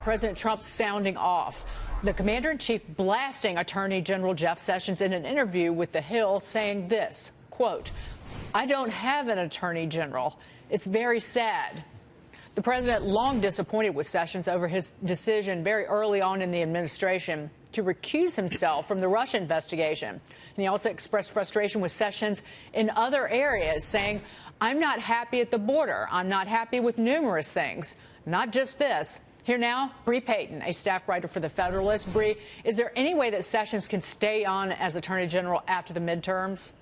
President Trump sounding off. The commander-in-chief blasting Attorney General Jeff Sessions in an interview with The Hill, saying this, quote, "I don't have an attorney general. It's very sad." The president long disappointed with Sessions over his decision very early on in the administration to recuse himself from the Russia investigation. And he also expressed frustration with Sessions in other areas, saying, "I'm not happy at the border. I'm not happy with numerous things, not just this." Here now, Bre Payton, a staff writer for the Federalist. Bre, is there any way that Sessions can stay on as Attorney General after the midterms?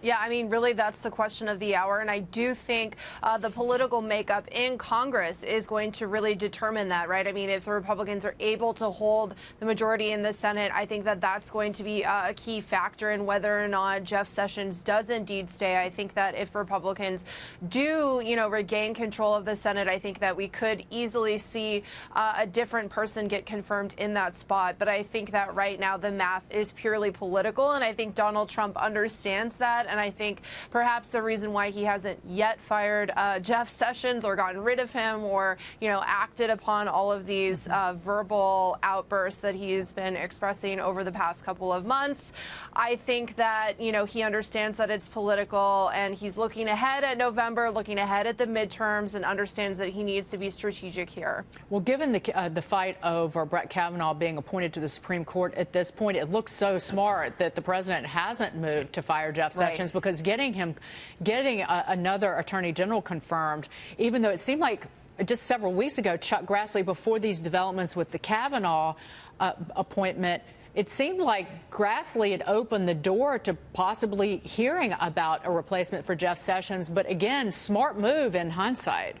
Yeah, I mean, really, that's the question of the hour. And I do think the political makeup in Congress is going to really determine that, right? I mean, if the Republicans are able to hold the majority in the Senate, I think that that's going to be a key factor in whether or not Jeff Sessions does indeed stay. I think that if Republicans do, regain control of the Senate, I think that we could easily see a different person get confirmed in that spot. But I think that right now the math is purely political, and I think Donald Trump understands that. And I think perhaps the reason why he hasn't yet fired Jeff Sessions or gotten rid of him or, acted upon all of these verbal outbursts that he's been expressing over the past couple of months, I think that, he understands that it's political and he's looking ahead at November, looking ahead at the midterms, and understands that he needs to be strategic here. Well, given the fight over Brett Kavanaugh being appointed to the Supreme Court at this point, it looks so smart that the president hasn't moved to fire Jeff Sessions. Right. Because getting another attorney general confirmed, even though it seemed like just several weeks ago, Chuck Grassley, before these developments with the Kavanaugh appointment, it seemed like Grassley had opened the door to possibly hearing about a replacement for Jeff Sessions. But again, smart move in hindsight.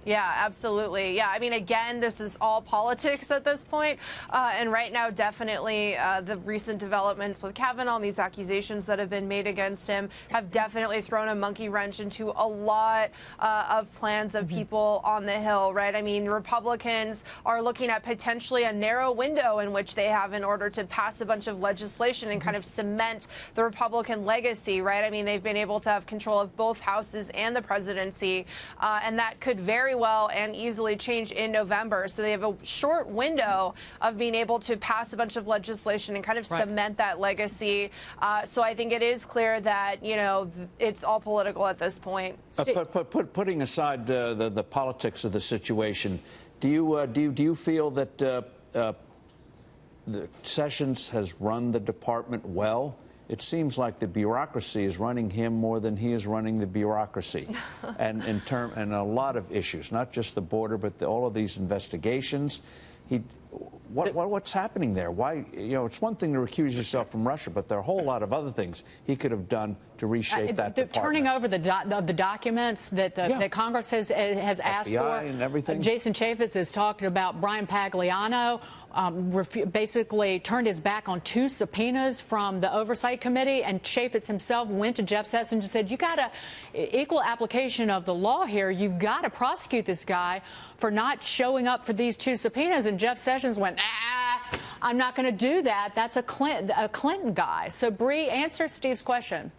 Yeah, absolutely. Yeah, I mean, again, this is all politics at this point. And right now, definitely the recent developments with Kavanaugh and these accusations that have been made against him have definitely thrown a monkey wrench into a lot of plans of people on the Hill, right? I mean, Republicans are looking at potentially a narrow window in which they have in order to pass a bunch of legislation and kind of cement the Republican legacy, right? I mean, they've been able to have control of both houses and the presidency, and that could very well and easily change in November. So they have a short window of being able to pass a bunch of legislation and kind of cement that legacy. So I think it is clear that, it's all political at this point. Putting aside the politics of the situation, do you feel that the Sessions has run the department well? It seems like the bureaucracy is running him more than he is running the bureaucracy, and a lot of issues, not just the border, but all of these investigations. What's happening there? Why? It's one thing to recuse yourself from Russia, but there are a whole lot of other things he could have done to reshape that department. Turning over the documents that Congress has asked FBI for. And everything. Jason Chaffetz has talked about Brian Pagliano basically turned his back on 2 subpoenas from the Oversight Committee, and Chaffetz himself went to Jeff Sessions and said, "You got to equal application of the law here. You've got to prosecute this guy for not showing up for these 2 subpoenas." And Jeff Sessions went, "I'm not going to do that. That's a Clinton guy." So, Bre, answer Steve's question.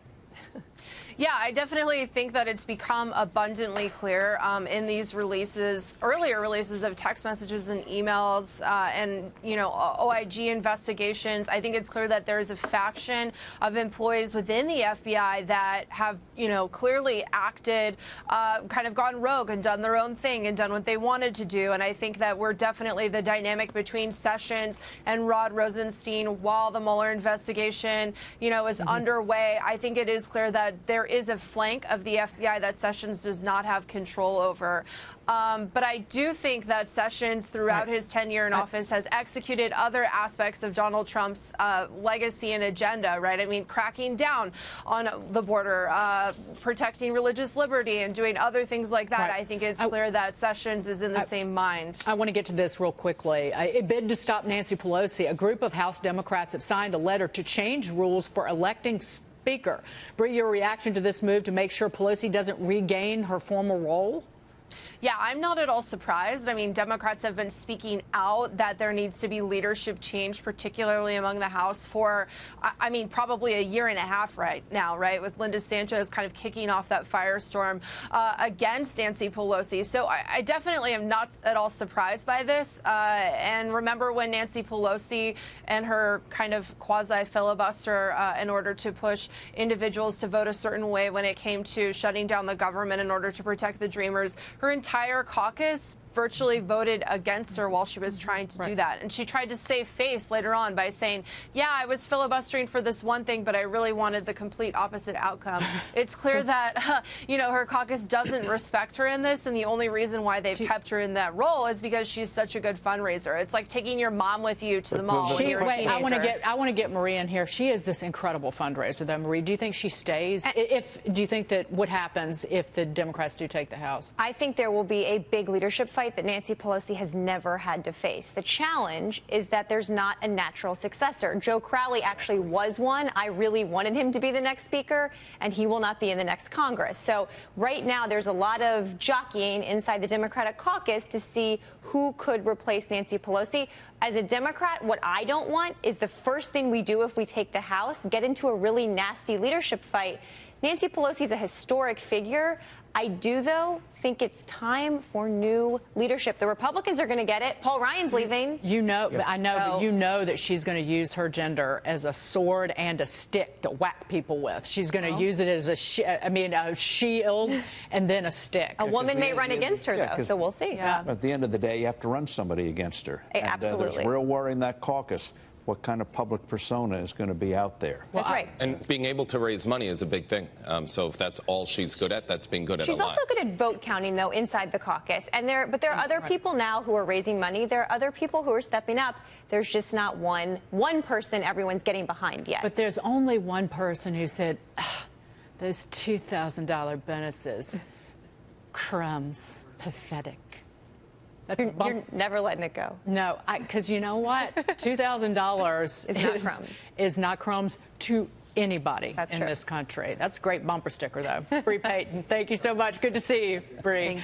Yeah, I definitely think that it's become abundantly clear in these earlier releases of text messages and emails and, OIG investigations. I think it's clear that there is a faction of employees within the FBI that have, clearly acted, kind of gone rogue and done their own thing and done what they wanted to do. And I think that we're definitely the dynamic between Sessions and Rod Rosenstein while the Mueller investigation, is underway. I think it is clear that there is a flank of the FBI that Sessions does not have control over. But I do think that Sessions, throughout his tenure in office, has executed other aspects of Donald Trump's legacy and agenda, right? I mean, cracking down on the border, protecting religious liberty, and doing other things like that. I think it's clear that Sessions is in the same mind. I want to get to this real quickly. A bid to stop Nancy Pelosi. A group of House Democrats have signed a letter to change rules for electing Speaker. Bre, your reaction to this move to make sure Pelosi doesn't regain her former role? Yeah, I'm not at all surprised. I mean, Democrats have been speaking out that there needs to be leadership change, particularly among the House, for, I mean, probably a year and a half right now, right, with Linda Sanchez kind of kicking off that firestorm against Nancy Pelosi. So I definitely am not at all surprised by this. And remember when Nancy Pelosi and her kind of quasi-filibuster in order to push individuals to vote a certain way when it came to shutting down the government in order to protect the Dreamers, her entire caucus virtually voted against her while she was trying to do that. And she tried to save face later on by saying, yeah, I was filibustering for this one thing, but I really wanted the complete opposite outcome. It's clear that, you know, her caucus doesn't respect her in this. And the only reason why they've kept her in that role is because she's such a good fundraiser. It's like taking your mom with you to the mall when you're a teenager. I want to get Marie in here. She is this incredible fundraiser, though. Marie, do you think she stays? Do you think that what happens if the Democrats do take the House? I think there will be a big leadership fight that Nancy Pelosi has never had to face. The challenge is that there's not a natural successor. Joe Crowley actually was one. I really wanted him to be the next speaker, and he will not be in the next Congress. So right now there's a lot of jockeying inside the Democratic caucus to see who could replace Nancy Pelosi. As a Democrat, what I don't want is the first thing we do if we take the House, get into a really nasty leadership fight. Nancy Pelosi is a historic figure. I do, though, think it's time for new leadership. The Republicans are going to get it. Paul Ryan's leaving. You know, I know, but you know that she's going to use her gender as a sword and a stick to whack people with. She's going to use it as a shield and then a stick. A woman may run against her, though, so we'll see. At the end of the day, you have to run somebody against her. Absolutely. And there's real worry in that caucus. What kind of public persona is going to be out there? That's right. And being able to raise money is a big thing. So if that's all she's good at, that's being good at a lot. She's also good at vote counting, though, inside the caucus. And there are other people now who are raising money. There are other people who are stepping up. There's just not one person everyone's getting behind yet. But there's only one person who said, those $2,000 bonuses, crumbs, pathetic. You're never letting it go. No, because you know what? $2,000 is not crumbs to anybody in this country. That's a great bumper sticker, though. Bre Payton, thank you so much. Good to see you, Bre.